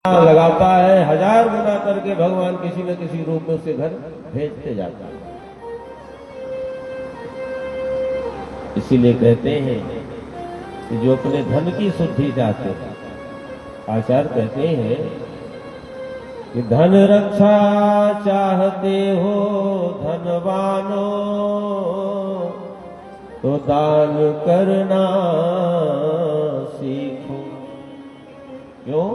लगाता है, 1000 गुना करके भगवान किसी न किसी रूप में उसके घर भेजते जाता है। इसीलिए कहते हैं कि जो अपने धन की शुद्धि चाहते हैं, आचार्य कहते हैं कि धन रक्षा चाहते हो धनवानो, तो दान करना सीखो। क्यों?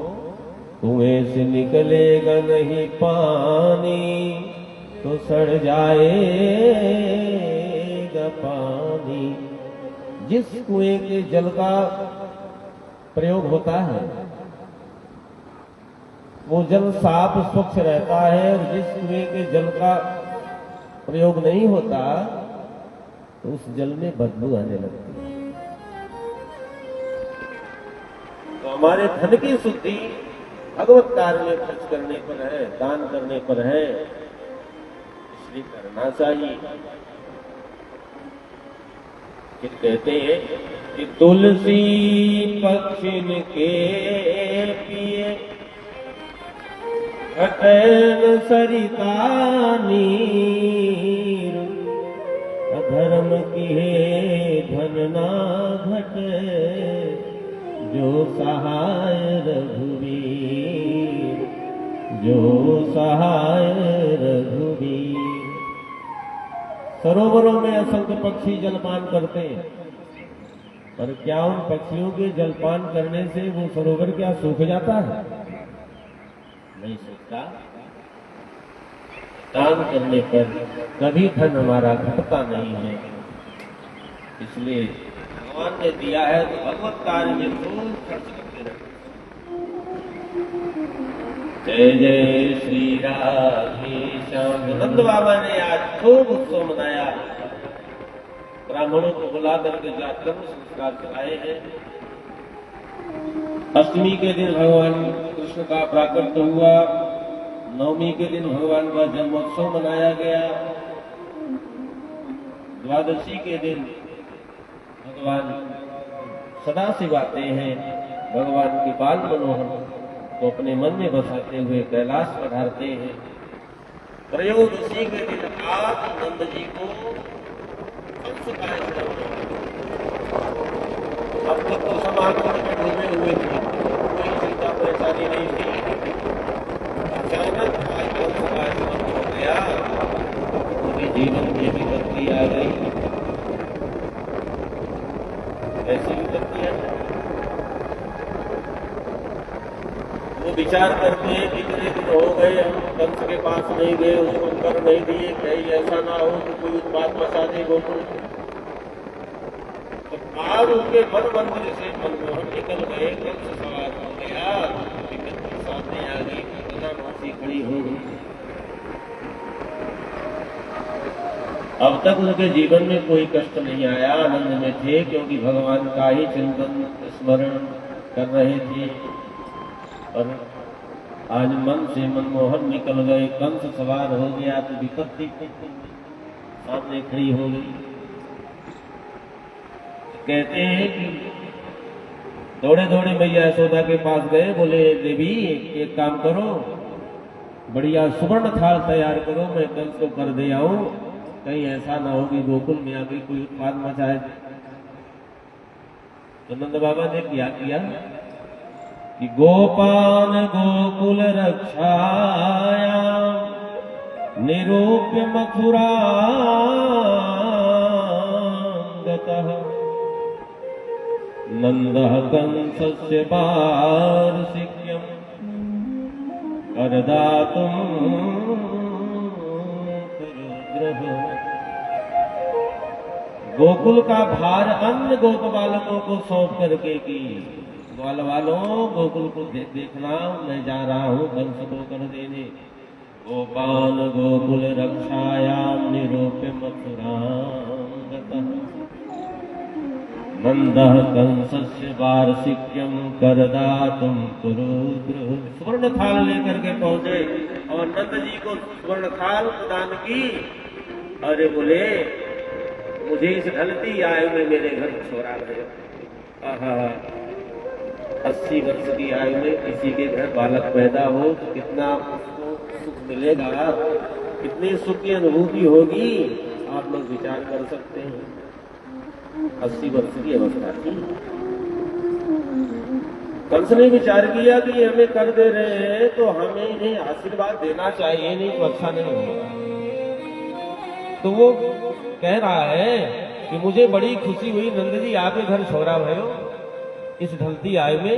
कुएं से निकलेगा नहीं पानी, तो सड़ जाएगा पानी। जिस कुएं के जल का प्रयोग होता है वो जल साफ स्वच्छ रहता है, और जिस कुएं के जल का प्रयोग नहीं होता तो उस जल में बदबू आने लगती है। तो हमारे धन की शुद्धि भगवत कार्य में खर्च करने पर है, दान करने पर है, इसलिए करना चाहिए। फिर कहते हैं कि तुलसी पक्षिन के पिए घटन सरिता नीर, अधर्म की धन ना घटे, जो सहाय रघुवीर, जो सहाय रघुवीर। सरोवरों में असंख्य पक्षी जलपान करते हैं, पर क्या उन पक्षियों के जलपान करने से वो सरोवर क्या सूख जाता है? नहीं सूखता। दान करने पर कभी धन हमारा घटता नहीं है। इसलिए भगवान ने दिया है तो भगवत कार्य में खूब खर्च करते रहे। जय जय श्री राधे श्याम। नंद बाबा ने आज खूब उत्सव मनाया, ब्राह्मणों को बुला करके जाकर संस्कार कराए हैं। अष्टमी के दिन भगवान कृष्ण का प्राकट्य हुआ, नवमी के दिन भगवान का जन्मोत्सव मनाया गया, द्वादशी के दिन भगवान सदाशिव आते हैं, भगवान की बाल मनोहर को अपने मन में बसाते हुए कैलाश पधारते हैं। त्रयोदशी के दिन आज नंद जी को कंस का आश्रम, अब तक तो समागम में डूबे हुए थे, कोई चिंता परेशानी नहीं थी। अचानक आज कंस का आश्रम हो गया, उनके जीवन में विपत्ति आ गई। ऐसी विपत्तियां वो विचार करते हैं कि कितने दिन हो गए हम कंस के पास नहीं गए, उसको कर नहीं दिए, कहीं ऐसा ना हो कि कोई उत्पात मचा दे गोकुल। तो आज उनके वन मंदिर से मनमोहन निकल गए, कंस सवार हो गया, विपत्ति सामने आ गई, घटना मौसी खड़ी हो गई। अब तक उनके जीवन में कोई कष्ट नहीं आया, आनंद में थे, क्योंकि भगवान का ही चिंतन स्मरण कर रहे थे। और आज मन से मनमोहन निकल गए, कंस सवार हो गया, तो विपत्ति सामने खड़ी हो गई। कहते हैं कि दौड़े दौड़े मैया यशोदा के पास गए, बोले देवी एक काम करो, बढ़िया सुवर्ण थाल तैयार करो, मैं कंस को कर दे आऊं, कहीं ऐसा ना हो कि गोकुल में आके कोई उत्पात मचाए। तो नंद बाबा ने क्या किया कि गोपान गोकुल रक्षाया निरूप्य मथुरांगतः, नंदः कंसस्य वार्षिक्यं करदातुं कुरुद्रः। गोकुल का भार अन्य गोप बालकों को सौंप करके की, ग्वाल वालों गोकुल को देखना, मैं जा रहा हूं कंस को कर देने। गोपान गोकुल रक्षायाम निरूप्य मथुरांगतः, नंदः कंसस्य वार्षिक्यं करदातुं कुरुद्रः। स्वर्ण थाल लेकर के पहुंचे और नंद जी को स्वर्ण थाल प्रदान की। अरे बोले मुझे इस ढलती आयु में मेरे घर छोड़ा गया। 80 वर्ष की आयु में किसी के घर बालक पैदा हो तो कितना उसको सुख मिलेगा, कितनी सुख की अनुभूति होगी, आप लोग विचार कर सकते हैं। 80 वर्ष की अवस्था थी। कंस ने विचार किया कि हमें कर दे रहे हैं तो हमें इन्हें आशीर्वाद देना चाहिए, नहीं तो अच्छा नहीं होगा। तो वो कह रहा है कि मुझे बड़ी खुशी हुई नंद जी, आपके घर छोरा भयो इस ढलती आयु में,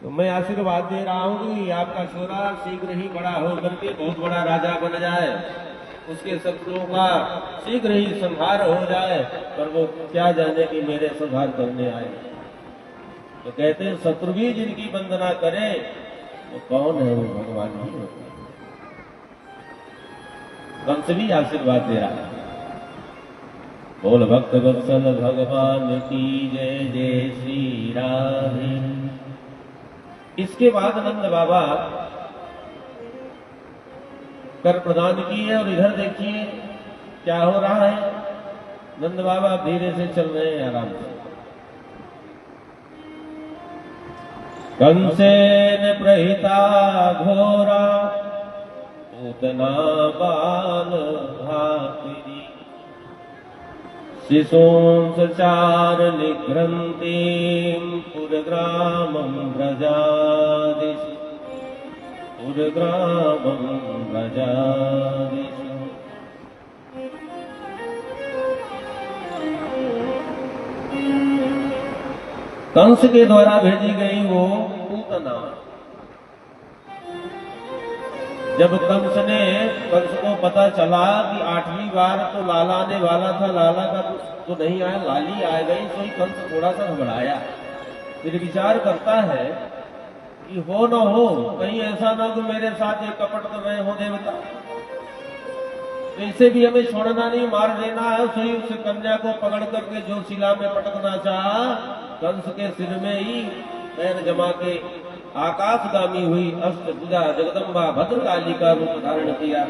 तो मैं आशीर्वाद दे रहा हूं कि आपका छोरा शीघ्र ही बड़ा हो करके बहुत बड़ा राजा बन जाए, उसके शत्रुओं का शीघ्र ही संहार हो जाए। पर वो क्या जाने कि मेरे संहार करने आए। तो कहते हैं शत्रु भी जिनकी वंदना करे तो कौन है, वो भगवान ही होता है। कंस भी आशीर्वाद दे रहा है। बोल भक्त वत्सल भगवान की जय जय श्री राधे। इसके बाद नंद बाबा कर प्रदान किए और इधर देखिए क्या हो रहा है। नंद बाबा धीरे से चल रहे हैं, आराम से। कंसेन प्रहिता घोरा पूतना बाल भातरी, शिशोंस चार निघ्रन्ति पुरग्रामं व्रजादिषु, पुरग्रामं व्रजादिषु। कंस के द्वारा भेजी गई वो पूतना, जब कंस को पता चला कि 8वीं बार तो लाला आने वाला था, लाला का तो नहीं आया, लाली आ गई, तो कंस थोड़ा सा घबराया। फिर विचार करता है कि हो न हो, कहीं ऐसा ना हो मेरे साथ ये कपट कर रहे हो देवता, तो इसे भी हमें छोड़ना नहीं, मार देना है। सोई उस कन्या को पकड़ करके जो शिला में पटकना चाहा, कंस के सिर में ही पैर जमा के आकाशगामी हुई अष्टभुजा जगदम्बा भद्रकाली का रूप धारण किया।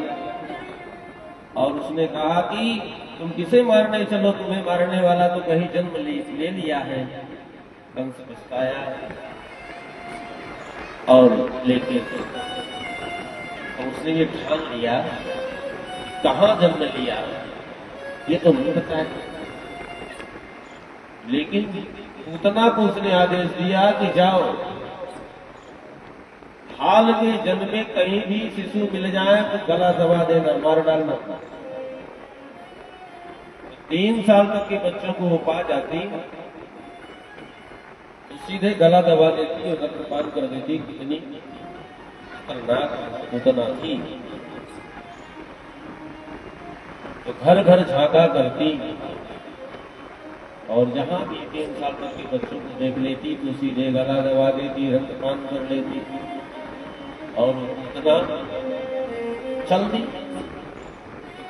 और उसने कहा कि तुम किसे मारने चलो, तुम्हें मारने वाला तो कहीं जन्म ले लिया है। कंस पछताया और लेके उसने ये ठान लिया, कहाँ जन्म लिया ये तो नहीं पता है, लेकिन पूतना को उसने आदेश दिया कि जाओ, हाल के जन्म में कहीं भी शिशु मिल जाए तो गला दबा देना, मार डालना। 3 साल तक के बच्चों को वो पा जाती तो सीधे गला दबा देती और रक्तपान कर देती। कितनी खतरनाक पूतना थी। तो घर घर झांका करती और जहां भी 3 साल तक के बच्चों को देख लेती तो सीधे गला दबा देती, रक्तपान कर लेती और उतना चल दी।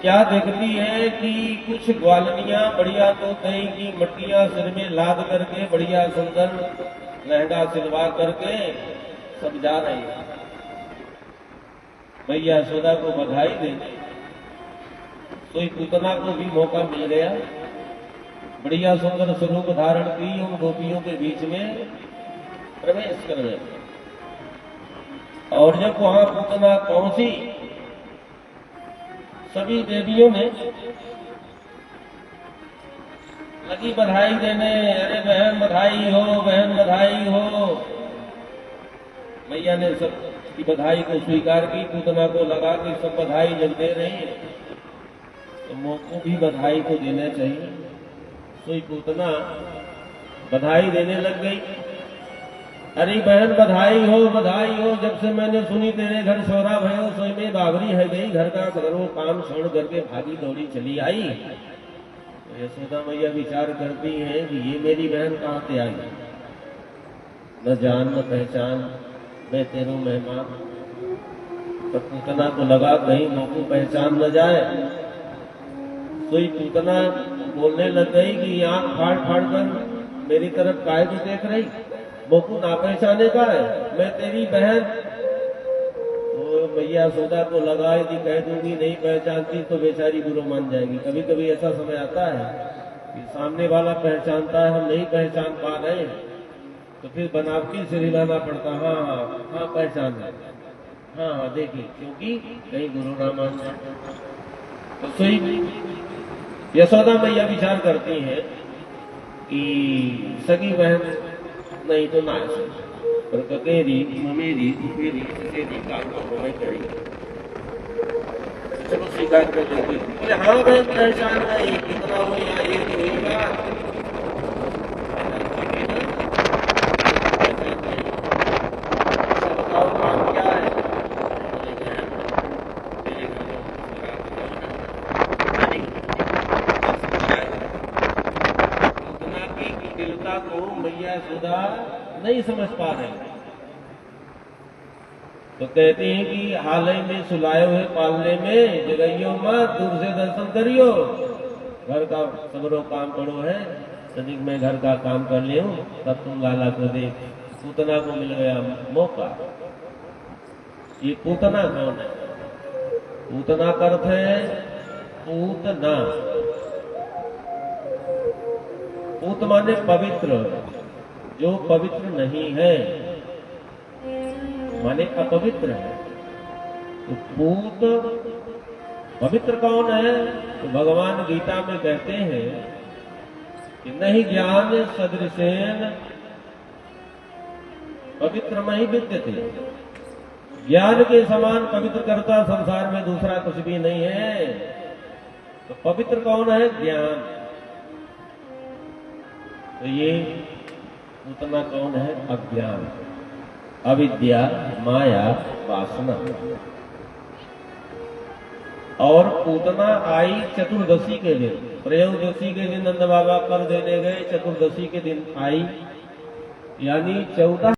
क्या देखती है कि कुछ ग्वालनियां बढ़िया तो दही की मट्टियां सिर में लाद करके बढ़िया सुंदर लहंगा सिलवा करके सब जा रही है। मैया यशोदा को बधाई देने, तो पूतना को भी मौका मिल गया, बढ़िया सुंदर स्वरूप धारण की उन गोपियों के बीच में प्रवेश कर गए। और जब वहां पूतना पहुंची, सभी देवियों ने लगी बधाई देने, अरे बहन बधाई हो, बहन बधाई हो। मैया ने सबकी बधाई को स्वीकार की, पूतना को लगा कि सब बधाई जब दे रही है तो मोको भी बधाई को देना चाहिए। तो पूतना बधाई देने लग गई। अरे बहन बधाई हो, बधाई हो, जब से मैंने सुनी तेरे घर छोरा भयो सोई में बावरी है गई, घर का सगरो काम छोड़ करके भागी दौड़ी चली आई। तो यशोदा मैया विचार करती है कि ये मेरी बहन कहाँ से आई, न जान न पहचान, मैं तेरू मेहमान। पर पूतना को लगा कहीं मोको पहचान न जाए, तो ये पूतना बोलने लग गई कि आंख फाड़ फाड़ कर मेरी तरफ काहे को देख रही, मोको ना पहचाने का है, मैं तेरी बहन। तो मैया यशोदा को लगा यदि कह दूंगी नहीं पहचानती तो बेचारी बुरा मान जाएगी। कभी कभी ऐसा समय आता है कि सामने वाला पहचानता है, हम नहीं पहचान पा रहे, तो फिर बनावटी से हिलाना पड़ता। हाँ हाँ हाँ पहचान है, हाँ हाँ देखिए, क्योंकि कहीं गुरु रामान है। तो सही यशोदा मैया विचार करती है कि सगी बहन नहीं तो ना से, पर ककेरी ममेरी कुपेरी ससेरी काल को मैं करी, चलो स्वीकार कर लेंगे। बोले हाँ बहन पहचान गई, कितना हो या ये तो हुई बात। बताओ काम क्या है? उतना की कुटिलता को मैया सुधा नहीं समझ पा रहे, तो कहती हैं कि हाल ही में सुलाए हुए पालने में जगइयो मत, दूर से दर्शन करियो, घर का सबरो काम पड़ो है, तनिक मैं घर का काम कर लियो, तब तुम लाला को देख। पूतना को मिल गया मौका। ये पूतना कौन है? पूतना का अर्थ है पूतना, पूत माने पवित्र, जो पवित्र नहीं है माने अपवित्र है। तो पूत पवित्र कौन है? तो भगवान गीता में कहते हैं कि नहीं ज्ञान सदृशेन पवित्र नहीं विद्यते, ज्ञान के समान पवित्र करता संसार में दूसरा कुछ भी नहीं है। तो पवित्र कौन है? ज्ञान। तो ये उतना कौन है? अज्ञान, अविद्या, माया, वासना। और पूतना आई चतुर्दशी के दिन, त्रयोदशी के दिन नंद बाबा कर देने गए, चतुर्दशी के दिन आई, यानी 14